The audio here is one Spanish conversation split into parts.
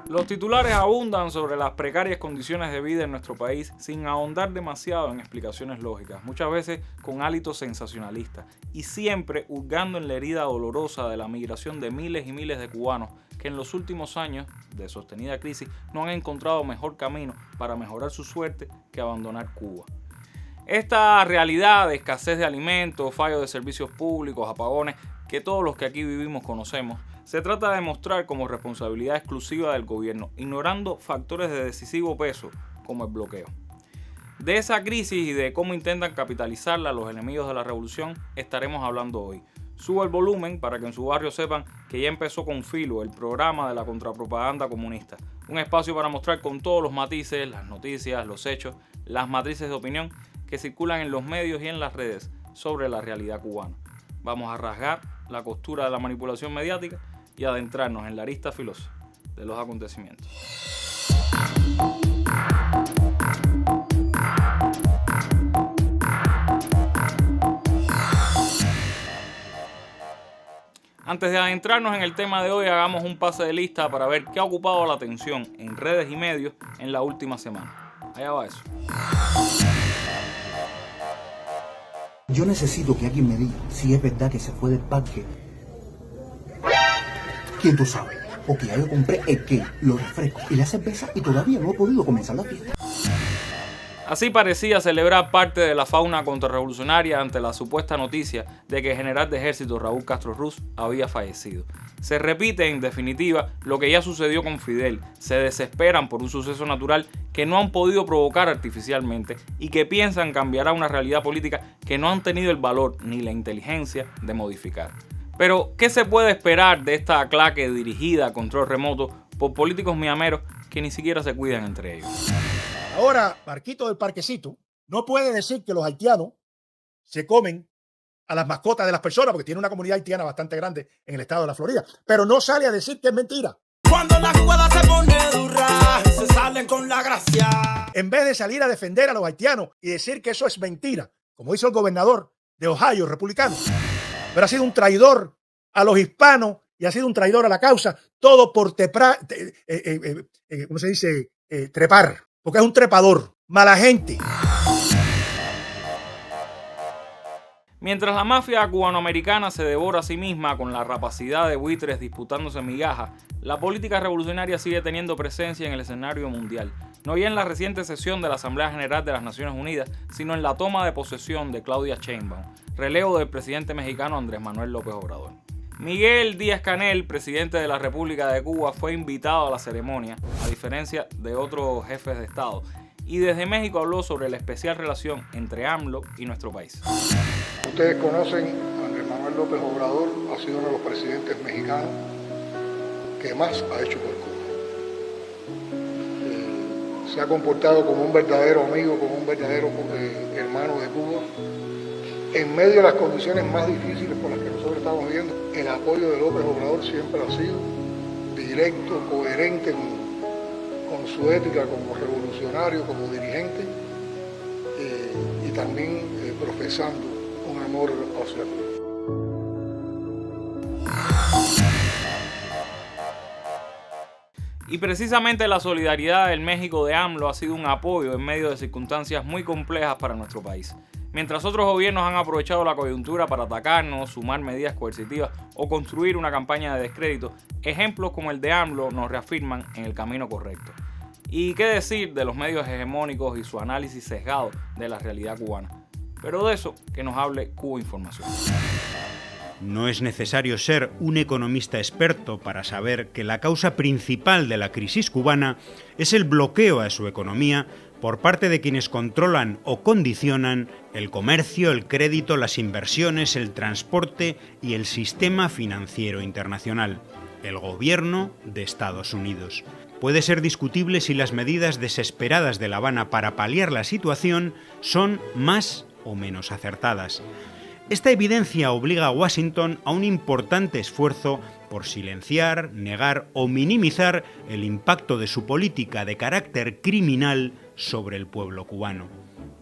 Los titulares abundan sobre las precarias condiciones de vida en nuestro país sin ahondar demasiado en explicaciones lógicas, muchas veces con hálito sensacionalista y siempre hurgando en la herida dolorosa de la migración de miles y miles de cubanos que en los últimos años de sostenida crisis no han encontrado mejor camino para mejorar su suerte que abandonar Cuba. Esta realidad de escasez de alimentos, fallos de servicios públicos, apagones, que todos los que aquí vivimos conocemos, se trata de mostrar como responsabilidad exclusiva del gobierno, ignorando factores de decisivo peso como el bloqueo. De esa crisis y de cómo intentan capitalizarla los enemigos de la revolución estaremos hablando hoy. Subo el volumen para que en su barrio sepan que ya empezó con Filo, el programa de la contrapropaganda comunista. Un espacio para mostrar con todos los matices, las noticias, los hechos, las matrices de opinión que circulan en los medios y en las redes sobre la realidad cubana. Vamos a rasgar la costura de la manipulación mediática y adentrarnos en la arista filosa de los acontecimientos. Antes de adentrarnos en el tema de hoy, hagamos un pase de lista para ver qué ha ocupado la atención en redes y medios en la última semana. Allá va eso. Yo necesito que alguien me diga si es verdad que se fue del parque. ¿Quién tú sabes? Porque ya yo compré el cake, los refrescos y la cerveza y todavía no he podido comenzar la fiesta. Así parecía celebrar parte de la fauna contrarrevolucionaria ante la supuesta noticia de que el general de ejército Raúl Castro Ruz había fallecido. Se repite en definitiva lo que ya sucedió con Fidel. Se desesperan por un suceso natural que no han podido provocar artificialmente y que piensan cambiará una realidad política que no han tenido el valor ni la inteligencia de modificar. Pero, ¿qué se puede esperar de esta claque dirigida a control remoto por políticos miameros que ni siquiera se cuidan entre ellos? Ahora, Marquito del Parquecito no puede decir que los haitianos se comen a las mascotas de las personas, porque tiene una comunidad haitiana bastante grande en el estado de la Florida, pero no sale a decir que es mentira. Cuando la jugada se pone dura, se salen con la gracia. En vez de salir a defender a los haitianos y decir que eso es mentira, como hizo el gobernador de Ohio, republicano, pero ha sido un traidor a los hispanos y ha sido un traidor a la causa, todo por trepar, porque es un trepador, mala gente. Mientras la mafia cubanoamericana se devora a sí misma con la rapacidad de buitres disputándose migajas, la política revolucionaria sigue teniendo presencia en el escenario mundial, no ya en la reciente sesión de la Asamblea General de las Naciones Unidas, sino en la toma de posesión de Claudia Sheinbaum, relevo del presidente mexicano Andrés Manuel López Obrador. Miguel Díaz-Canel, presidente de la República de Cuba, fue invitado a la ceremonia, a diferencia de otros jefes de Estado, y desde México habló sobre la especial relación entre AMLO y nuestro país. Ustedes conocen a Andrés Manuel López Obrador, ha sido uno de los presidentes mexicanos que más ha hecho por Cuba. Se ha comportado como un verdadero amigo, como un verdadero hermano de Cuba. En medio de las condiciones más difíciles por las que nosotros estamos viviendo, el apoyo de López Obrador siempre ha sido directo, coherente con su ética como revolucionario, como dirigente, y también profesando un amor hacia Cuba. Y precisamente la solidaridad del México de AMLO ha sido un apoyo en medio de circunstancias muy complejas para nuestro país. Mientras otros gobiernos han aprovechado la coyuntura para atacarnos, sumar medidas coercitivas o construir una campaña de descrédito, ejemplos como el de AMLO nos reafirman en el camino correcto. Y qué decir de los medios hegemónicos y su análisis sesgado de la realidad cubana. Pero de eso que nos hable Cuba Información. No es necesario ser un economista experto para saber que la causa principal de la crisis cubana es el bloqueo a su economía por parte de quienes controlan o condicionan el comercio, el crédito, las inversiones, el transporte y el sistema financiero internacional, el gobierno de Estados Unidos. Puede ser discutible si las medidas desesperadas de La Habana para paliar la situación son más o menos acertadas. Esta evidencia obliga a Washington a un importante esfuerzo por silenciar, negar o minimizar el impacto de su política de carácter criminal sobre el pueblo cubano.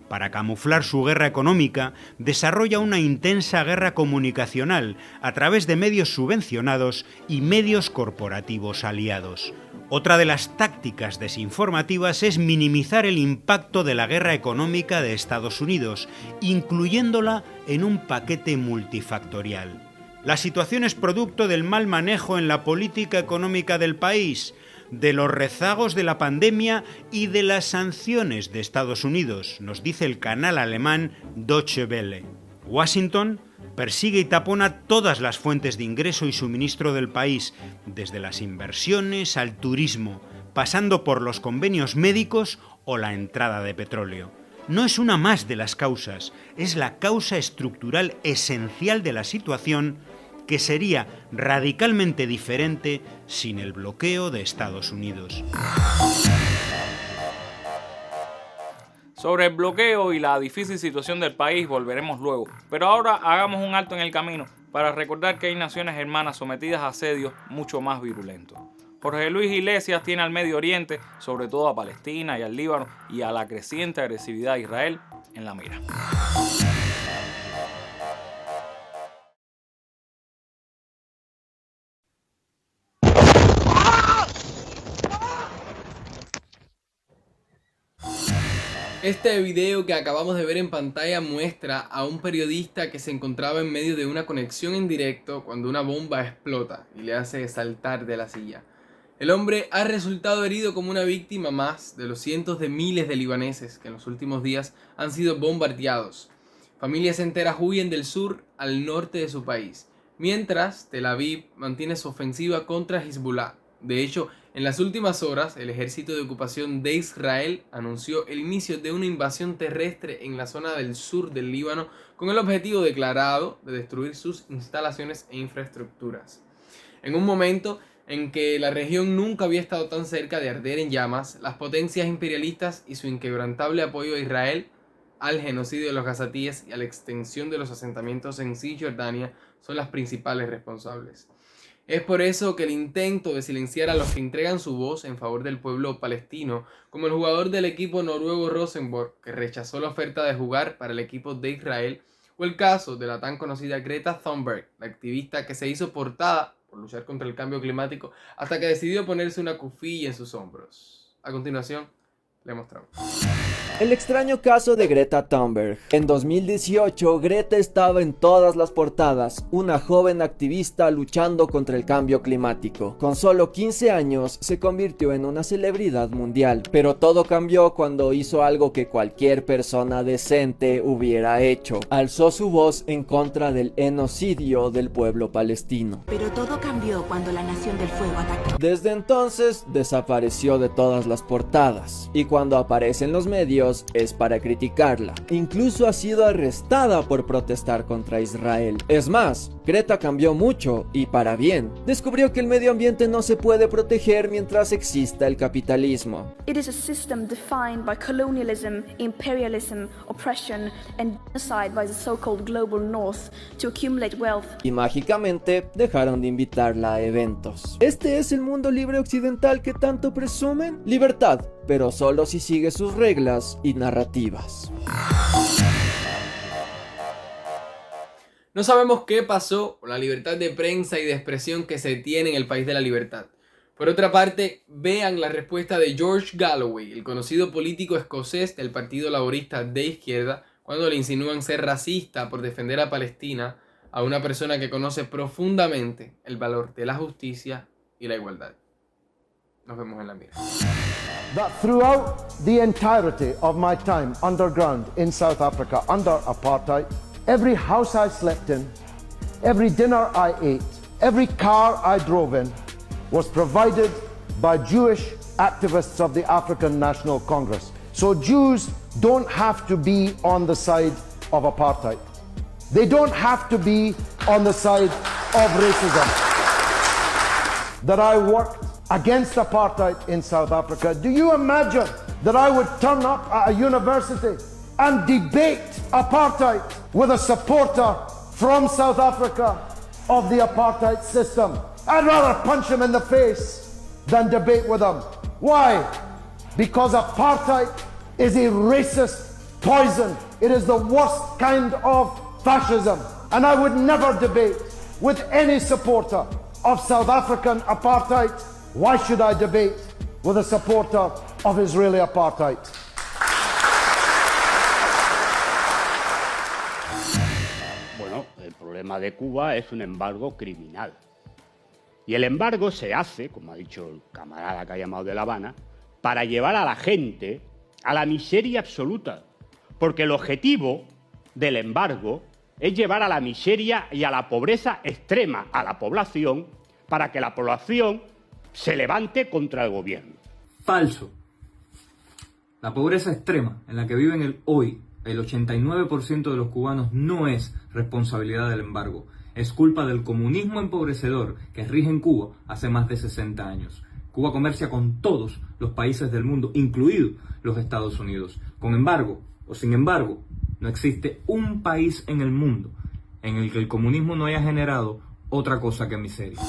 Para camuflar su guerra económica, desarrolla una intensa guerra comunicacional a través de medios subvencionados y medios corporativos aliados. Otra de las tácticas desinformativas es minimizar el impacto de la guerra económica de Estados Unidos, incluyéndola en un paquete multifactorial. La situación es producto del mal manejo en la política económica del país, de los rezagos de la pandemia y de las sanciones de Estados Unidos, nos dice el canal alemán Deutsche Welle. Washington persigue y tapona todas las fuentes de ingreso y suministro del país, desde las inversiones al turismo, pasando por los convenios médicos o la entrada de petróleo. No es una más de las causas, es la causa estructural esencial de la situación, que sería radicalmente diferente sin el bloqueo de Estados Unidos. Sobre el bloqueo y la difícil situación del país volveremos luego, pero ahora hagamos un alto en el camino para recordar que hay naciones hermanas sometidas a asedios mucho más virulentos. Jorge Luis Iglesias tiene al Medio Oriente, sobre todo a Palestina y al Líbano, y a la creciente agresividad de Israel en la mira. Este video que acabamos de ver en pantalla muestra a un periodista que se encontraba en medio de una conexión en directo cuando una bomba explota y le hace saltar de la silla. El hombre ha resultado herido como una víctima más de los cientos de miles de libaneses que en los últimos días han sido bombardeados. Familias enteras huyen del sur al norte de su país, mientras Tel Aviv mantiene su ofensiva contra Hezbollah. De hecho, en las últimas horas, el ejército de ocupación de Israel anunció el inicio de una invasión terrestre en la zona del sur del Líbano con el objetivo declarado de destruir sus instalaciones e infraestructuras. En un momento en que la región nunca había estado tan cerca de arder en llamas, las potencias imperialistas y su inquebrantable apoyo a Israel, al genocidio de los gazatíes y a la extensión de los asentamientos en Cisjordania son las principales responsables. Es por eso que el intento de silenciar a los que entregan su voz en favor del pueblo palestino, como el jugador del equipo noruego Rosenborg, que rechazó la oferta de jugar para el equipo de Israel, o el caso de la tan conocida Greta Thunberg, la activista que se hizo portada por luchar contra el cambio climático hasta que decidió ponerse una cufilla en sus hombros. A continuación, le mostramos. El extraño caso de Greta Thunberg. En 2018, Greta estaba en todas las portadas, una joven activista luchando contra el cambio climático. Con solo 15 años, se convirtió en una celebridad mundial, pero todo cambió cuando hizo algo que cualquier persona decente hubiera hecho. Alzó su voz en contra del genocidio del pueblo palestino. Pero todo cambió cuando la Nación del Fuego atacó. Desde entonces, desapareció de todas las portadas, y cuando aparece en los medios, es para criticarla. Incluso ha sido arrestada por protestar contra Israel. Es más, Greta cambió mucho y para bien. Descubrió que el medio ambiente no se puede proteger mientras exista el capitalismo. It is a system defined by colonialism, imperialism, oppression and genocide by the so-called global north to accumulate wealth. Y mágicamente dejaron de invitarla a eventos. ¿Este es el mundo libre occidental que tanto presumen? Libertad, pero solo si sigue sus reglas y narrativas. No sabemos qué pasó con la libertad de prensa y de expresión que se tiene en el país de la libertad. Por otra parte, vean la respuesta de George Galloway, el conocido político escocés del Partido Laborista de izquierda, cuando le insinúan ser racista por defender a Palestina, a una persona que conoce profundamente el valor de la justicia y la igualdad. Nos vemos en la mira. That throughout the entirety of my time underground in South Africa under apartheid, every house I slept in, every dinner I ate, every car I drove in was provided by Jewish activists of the African National Congress. So Jews don't have to be on the side of apartheid. They don't have to be on the side of racism. That I worked against apartheid in South Africa. Do you imagine that I would turn up at a university and debate apartheid with a supporter from South Africa of the apartheid system? I'd rather punch him in the face than debate with him. Why? Because apartheid is a racist poison. It is the worst kind of fascism. And I would never debate with any supporter of South African apartheid Why should I debate with a supporter of Israeli apartheid? Bueno, el problema de Cuba es un embargo criminal. Y el embargo se hace, como ha dicho el camarada que ha llamado de La Habana, para llevar a la gente a la miseria absoluta. Porque el objetivo del embargo es llevar a la miseria y a la pobreza extrema a la población para que la población se levante contra el gobierno. Falso. La pobreza extrema en la que viven hoy el 89% de los cubanos no es responsabilidad del embargo. Es culpa del comunismo empobrecedor que rige en Cuba hace más de 60 años. Cuba comercia con todos los países del mundo, incluidos los Estados Unidos. Con embargo, o sin embargo, no existe un país en el mundo en el que el comunismo no haya generado otra cosa que miseria.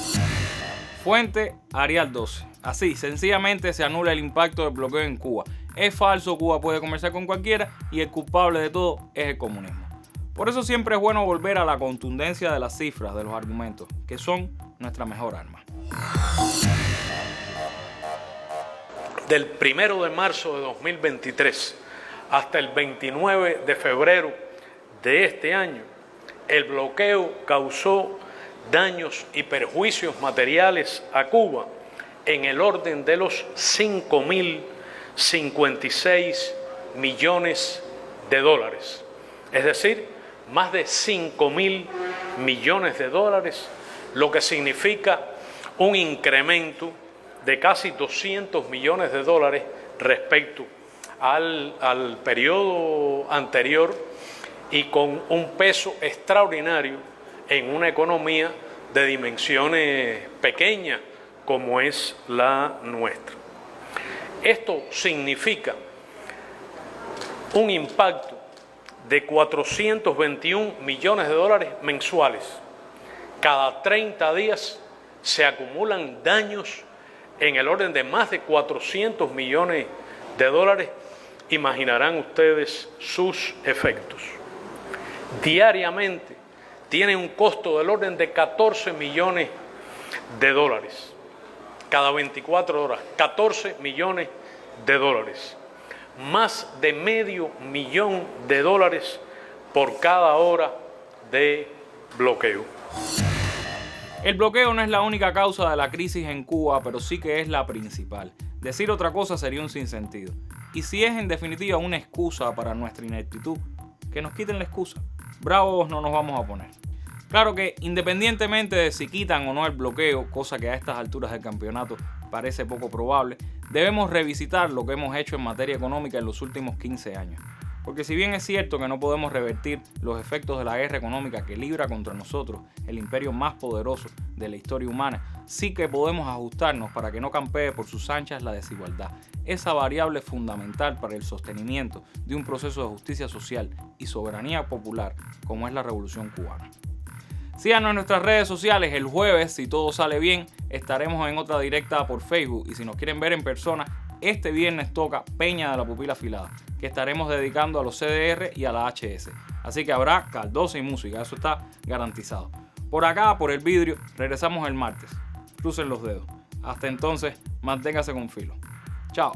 Fuente Arial 12. Así, sencillamente se anula el impacto del bloqueo en Cuba. Es falso, Cuba puede comerciar con cualquiera y el culpable de todo es el comunismo. Por eso siempre es bueno volver a la contundencia de las cifras, de los argumentos, que son nuestra mejor arma. Del 1 de marzo de 2023 hasta el 29 de febrero de este año, el bloqueo causó daños y perjuicios materiales a Cuba en el orden de los 5.056 millones de dólares. Es decir, más de 5.000 millones de dólares, lo que significa un incremento de casi 200 millones de dólares respecto al periodo anterior y con un peso extraordinario en una economía de dimensiones pequeñas como es la nuestra. Esto significa un impacto de 421 millones de dólares mensuales. Cada 30 días se acumulan daños en el orden de más de 400 millones de dólares. Imaginarán ustedes sus efectos. Diariamente tiene un costo del orden de 14 millones de dólares. Cada 24 horas, 14 millones de dólares. Más de $500,000 por cada hora de bloqueo. El bloqueo no es la única causa de la crisis en Cuba, pero sí que es la principal. Decir otra cosa sería un sinsentido. Y si es en definitiva una excusa para nuestra ineptitud, que nos quiten la excusa. Bravos no nos vamos a poner. Claro que independientemente de si quitan o no el bloqueo, cosa que a estas alturas del campeonato parece poco probable, debemos revisitar lo que hemos hecho en materia económica en los últimos 15 años. Porque si bien es cierto que no podemos revertir los efectos de la guerra económica que libra contra nosotros el imperio más poderoso de la historia humana, sí que podemos ajustarnos para que no campee por sus anchas la desigualdad, esa variable fundamental para el sostenimiento de un proceso de justicia social y soberanía popular como es la Revolución Cubana. Síganos en nuestras redes sociales. El jueves, si todo sale bien, estaremos en otra directa por Facebook. Y si nos quieren ver en persona, este viernes toca Peña de la Pupila Afilada, que estaremos dedicando a los CDR y a la HS. Así que habrá caldosa y música, eso está garantizado. Por acá, por el vidrio, regresamos el martes. Crucen los dedos. Hasta entonces, manténgase con filo. Chao.